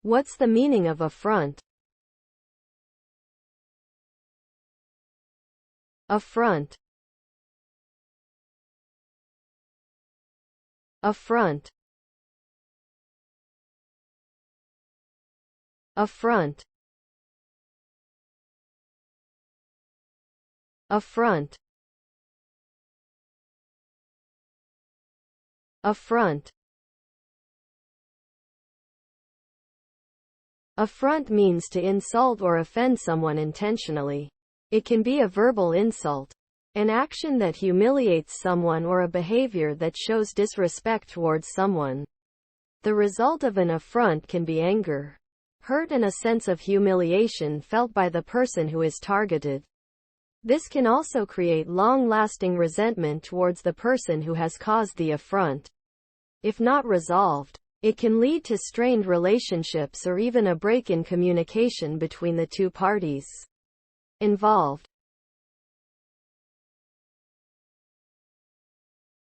What's the meaning of affront? Affront. Affront. Affront. Affront. Affront. Affront means to insult or offend someone intentionally. It can be a verbal insult, an action that humiliates someone, or a behavior that shows disrespect towards someone. The result of an affront can be anger, hurt, and a sense of humiliation felt by the person who is targeted. This can also create long-lasting resentment towards the person who has caused the affront. If not resolved, it can lead to strained relationships or even a break in communication between the two parties involved.